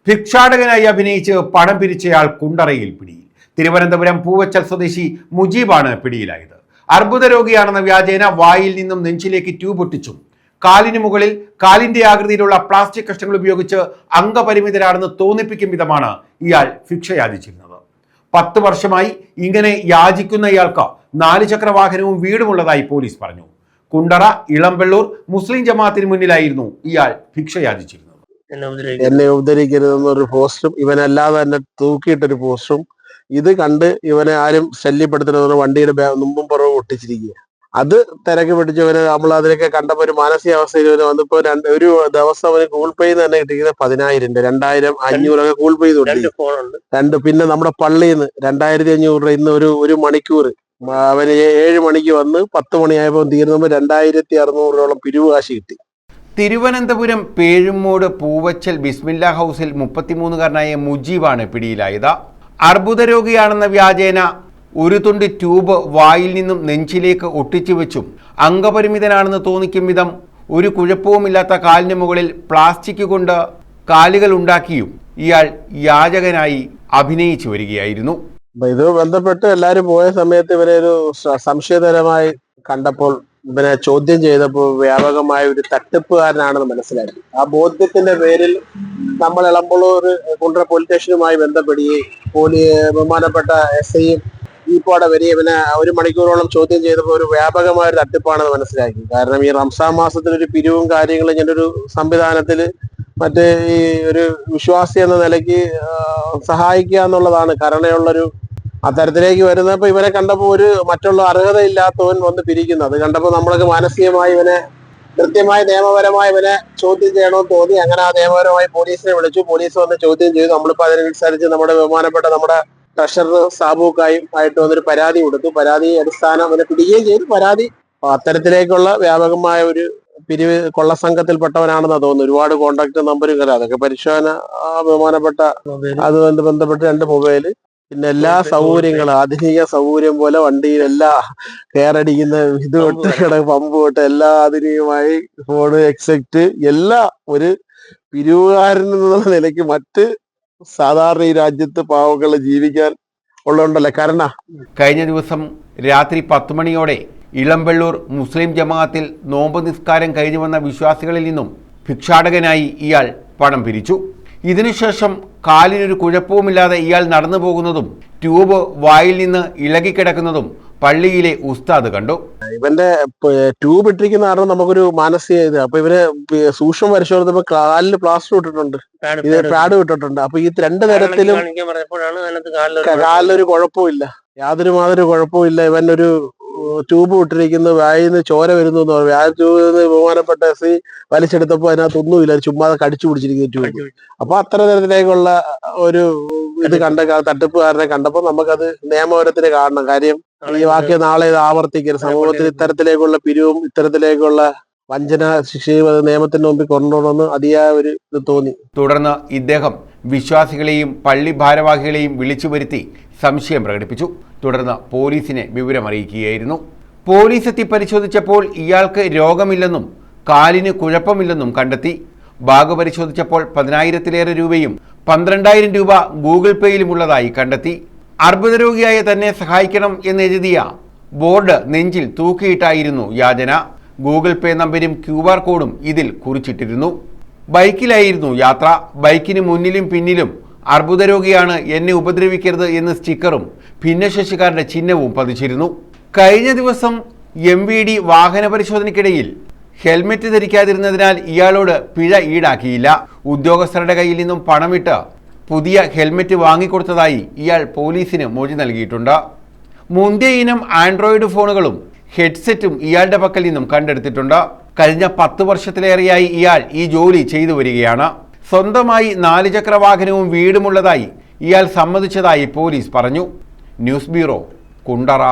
ഭിക്ഷാടകനായി അഭിനയിച്ച് പണം പിരിച്ചയാൾ കുണ്ടറയിൽ പിടിയിൽ. തിരുവനന്തപുരം പൂവച്ചൽ സ്വദേശി മുജീബാണ് പിടിയിലായത്. അർബുദ രോഗിയാണെന്ന വ്യാജേന വായിൽ നിന്നും നെഞ്ചിലേക്ക് ട്യൂബ് ഒട്ടിച്ചും കാലിന് മുകളിൽ കാലിന്റെ ആകൃതിയിലുള്ള പ്ലാസ്റ്റിക് കഷ്ണങ്ങൾ ഉപയോഗിച്ച് അംഗപരിമിതരാണെന്ന് തോന്നിപ്പിക്കും വിധമാണ് ഇയാൾ ഭിക്ഷ യാചിച്ചിരുന്നത്. 10 വർഷമായി ഇങ്ങനെ യാചിക്കുന്ന ഇയാൾക്ക് 4 ചക്ര വാഹനവും വീടുമുള്ളതായി പോലീസ് പറഞ്ഞു. കുണ്ടറ ഇളമ്പള്ളൂർ മുസ്ലിം ജമാഅത്തിന് മുന്നിലായിരുന്നു ഇയാൾ ഭിക്ഷ യാചിച്ചിരുന്നത്. എന്നെ ഉപദ്രവിക്കരുതെന്നൊരു പോസ്റ്ററും ഇവനല്ലാതെ തന്നെ തൂക്കിയിട്ടൊരു പോസ്റ്ററും ഇത് കണ്ട് ഇവനെ ആരും ശല്യപ്പെടുത്തരുതെന്ന് വണ്ടിയുടെ മുമ്പും പുറവും ഒട്ടിച്ചിരിക്കുക. അത് തിരക്ക് പിടിച്ചവന് നമ്മൾ അതിനൊക്കെ കണ്ടപ്പോ ഒരു മാനസികാവസ്ഥയിൽ ഇവന് വന്നപ്പോ ഒരു ദിവസം അവന് കൂൾ പേ തന്നെ കിട്ടിയത് 10,000 2000 500 കൂൾ പേ രണ്ട്. പിന്നെ നമ്മുടെ പള്ളിയിൽ നിന്ന് 2500 ഇന്ന് ഒരു മണിക്കൂർ അവന് 7 മണിക്ക് വന്ന് 10 മണിയായപ്പോൾ തീർന്നപ്പോ 2600 പിരിവ് കാശ് കിട്ടി. തിരുവനന്തപുരം പേഴുമൂട് പൂവച്ചൽ ബിസ്മില്ല ഹൗസിൽ 33കാരനായ മുജീബാണ് പിടിയിലായത്. അർബുദ രോഗിയാണെന്ന വ്യാജേന ഒരു തുണ്ട് ട്യൂബ് വായിൽ നിന്നും നെഞ്ചിലേക്ക് ഒട്ടിച്ചു വെച്ചും അംഗപരിമിതനാണെന്ന് തോന്നിക്കും വിധം ഒരു കുഴപ്പവുമില്ലാത്ത കാലിന് മുകളിൽ പ്ലാസ്റ്റിക് കൊണ്ട് കാലുകൾ ഉണ്ടാക്കിയും ഇയാൾ യാചകനായി അഭിനയിച്ചു വരികയായിരുന്നു. ഇത് ബന്ധപ്പെട്ട് എല്ലാരും പോയ സമയത്ത് ഇവരെ ഒരു സംശയകരമായി കണ്ടപ്പോൾ ഇവനെ ചോദ്യം ചെയ്തപ്പോൾ വ്യാപകമായ ഒരു തട്ടിപ്പുകാരനാണെന്ന് മനസ്സിലാക്കി. ആ ബോധ്യത്തിന്റെ പേരിൽ നമ്മൾ ഇളമ്പള്ളൂർ കുണ്ടറ പോലീസ് സ്റ്റേഷനുമായി ബന്ധപ്പെടുകയും ബഹുമാനപ്പെട്ട SIയും ഈപ്പോടെ വരിക ഇവനെ 1 മണിക്കൂറോളം ചോദ്യം ചെയ്തപ്പോൾ ഒരു വ്യാപകമായ ഒരു തട്ടിപ്പാണെന്ന് മനസ്സിലാക്കി. കാരണം ഈ റംസാൻ മാസത്തിലൊരു പിരിവും കാര്യങ്ങളും ഇങ്ങനെ ഒരു സംവിധാനത്തിൽ മറ്റേ ഈ ഒരു വിശ്വാസി എന്ന നിലയ്ക്ക് സഹായിക്കുക എന്നുള്ളതാണ് കരുണയുള്ളൊരു അത്തരത്തിലേക്ക് വരുന്നപ്പോ ഇവനെ കണ്ടപ്പോ ഒരു മറ്റുള്ള അർഹതയില്ലാത്തവൻ വന്ന് പിരിക്കുന്നു. അത് കണ്ടപ്പോ നമ്മളൊക്കെ മാനസികമായി ഇവനെ കൃത്യമായി നിയമപരമായി ഇവനെ ചോദ്യം ചെയ്യണമെന്ന് തോന്നി. അങ്ങനെ ആ നിയമപരമായി പോലീസിനെ വിളിച്ചു. പോലീസ് വന്ന് ചോദ്യം ചെയ്തു. നമ്മളിപ്പോ അതിനനുസരിച്ച് നമ്മുടെ ബഹുമാനപ്പെട്ട നമ്മുടെ ട്രഷറർ സാബുക്കായും ആയിട്ട് വന്നൊരു പരാതി കൊടുത്തു. പരാതി അടിസ്ഥാനം അവനെ പിടിക്കുകയും ചെയ്തു. പരാതി അത്തരത്തിലേക്കുള്ള വ്യാപകമായ ഒരു പിരിവ് കൊള്ളസംഘത്തിൽപ്പെട്ടവനാണെന്ന് തോന്നുന്നു. ഒരുപാട് കോണ്ടാക്ട് നമ്പറുകൾ അതൊക്കെ പരിശോധന ബഹുമാനപ്പെട്ട അതുമായി ബന്ധപ്പെട്ട് 2 മൊബൈല് പിന്നെ എല്ലാ സൗകര്യങ്ങളും ആധുനിക സൗകര്യം പോലെ വണ്ടിയിൽ എല്ലാ കയറടിക്കുന്ന ഇത് തൊട്ട് പമ്പ് തൊട്ട് എല്ലാ ആധുനികമായി ഫോണ് എക്സെക്ട് എല്ലാ ഒരു പിരിവുകാരൻ എന്നുള്ള നിലയ്ക്ക് മറ്റ് സാധാരണ ഈ രാജ്യത്ത് പാവങ്ങൾ ജീവിക്കാൻ ഉള്ളതുണ്ടല്ലോ കാരണം. കഴിഞ്ഞ ദിവസം രാത്രി 10 മണിയോടെ ഇളമ്പള്ളൂർ മുസ്ലിം ജമാഅത്തിൽ നോമ്പ് നിസ്കാരം കഴിഞ്ഞു വന്ന വിശ്വാസികളിൽ നിന്നും ഭിക്ഷാടകനായി ഇയാൾ പണം പിരിച്ചു. ഇതിനുശേഷം കാലിനൊരു കുഴപ്പവുമില്ലാതെ ഇയാൾ നടന്നു പോകുന്നതും ട്യൂബ് വായിൽ നിന്ന് ഇളകിക്കിടക്കുന്നതും പള്ളിയിലെ ഉസ്താദ് കണ്ടു. ഇവന്റെ ട്യൂബ് ഇട്ടിരിക്കുന്ന കാരണം നമുക്കൊരു മാനസിക ഇത്. അപ്പൊ ഇവര് സൂക്ഷ്മം പരിശോധിച്ചപ്പോ കാലില് പ്ലാസ്റ്റർ ഇട്ടിട്ടുണ്ട്, ഇത് പാഡ് ഇട്ടിട്ടുണ്ട്. അപ്പൊ ഈ 2 തരത്തിലും കാലിലൊരു കുഴപ്പമില്ല, യാതൊരു കുഴപ്പമില്ല. ഇവനൊരു ട്യൂബ് ഇട്ടിരിക്കുന്ന വായിന്ന് ചോര വരുന്നു എന്ന് പറഞ്ഞു. ആ ട്യൂബ് ബഹുമാനപ്പെട്ട SI വലിച്ചെടുത്തപ്പോ അതിനകത്തൊന്നുമില്ല, ചുമ്മാതെ കടിച്ചു പിടിച്ചിരിക്കുന്ന ട്യൂബ്. അപ്പൊ അത്ര തരത്തിലേക്കുള്ള ഒരു ഇത് തട്ടിപ്പുകാരനെ കണ്ടപ്പോ നമുക്കത് നിയമപരത്തിന് കാണണം. കാര്യം ഈ വാക്യ നാളെ ഇത് ആവർത്തിക്കരുത്. സമൂഹത്തിൽ ഇത്തരത്തിലേക്കുള്ള പിരിവും ഇത്തരത്തിലേക്കുള്ള വഞ്ചന ശിക്ഷയും അത് നിയമത്തിന് മുമ്പിൽ കൊണ്ടുവരണമെന്ന് അതിയായ ഒരു ഇത് തോന്നി. തുടർന്ന് ഇദ്ദേഹം വിശ്വാസികളെയും പള്ളി ഭാരവാഹികളെയും വിളിച്ചു വരുത്തി സംശയം പ്രകടിപ്പിച്ചു. തുടർന്ന് പോലീസിനെ വിവരമറിയിക്കുകയായിരുന്നു. പോലീസ് എത്തി പരിശോധിച്ചപ്പോൾ ഇയാൾക്ക് രോഗമില്ലെന്നും കാലിന് കുഴപ്പമില്ലെന്നും കണ്ടെത്തി. ബാഗ് പരിശോധിച്ചപ്പോൾ 10,000-ലേറെ രൂപയും 12,000 രൂപ ഗൂഗിൾ പേയിലുമുള്ളതായി കണ്ടെത്തി. അർബുദ രോഗിയായ തന്നെ സഹായിക്കണം എന്നെഴുതിയ ബോർഡ് നെഞ്ചിൽ തൂക്കിയിട്ടായിരുന്നു യാചന. ഗൂഗിൾ പേ നമ്പരും QR കോഡും ഇതിൽ കുറിച്ചിട്ടിരുന്നു. ബൈക്കിലായിരുന്നു യാത്ര. ബൈക്കിന് മുന്നിലും പിന്നിലും അർബുദ രോഗിയാണ്, എന്നെ ഉപദ്രവിക്കരുത് എന്ന് സ്റ്റിക്കറും ഭിന്നശേഷിക്കാരുടെ ചിഹ്നവും പതിച്ചിരുന്നു. കഴിഞ്ഞ ദിവസം MVD വാഹന പരിശോധനയ്ക്കിടയിൽ ഹെൽമെറ്റ് ധരിക്കാതിരുന്നതിനാൽ ഇയാളോട് പിഴ ഈടാക്കിയില്ല. ഉദ്യോഗസ്ഥരുടെ കയ്യിൽ നിന്നും പണമിട്ട് പുതിയ ഹെൽമെറ്റ് വാങ്ങിക്കൊടുത്തതായി ഇയാൾ പോലീസിന് മൊഴി നൽകിയിട്ടുണ്ട്. മുന്തിയ ഇനം ആൻഡ്രോയിഡ് ഫോണുകളും ഹെഡ്സെറ്റും ഇയാളുടെ പക്കൽ നിന്നും കണ്ടെടുത്തിട്ടുണ്ട്. കഴിഞ്ഞ 10 വർഷത്തിലേറെയായി ഇയാൾ ഈ ജോലി ചെയ്തു വരികയാണ്. സ്വന്തമായി 4 ചക്ര വാഹനവും വീടുമുള്ളതായി ഇയാൾ സമ്മതിച്ചതായി പോലീസ് പറഞ്ഞു. News bureau, Kundara.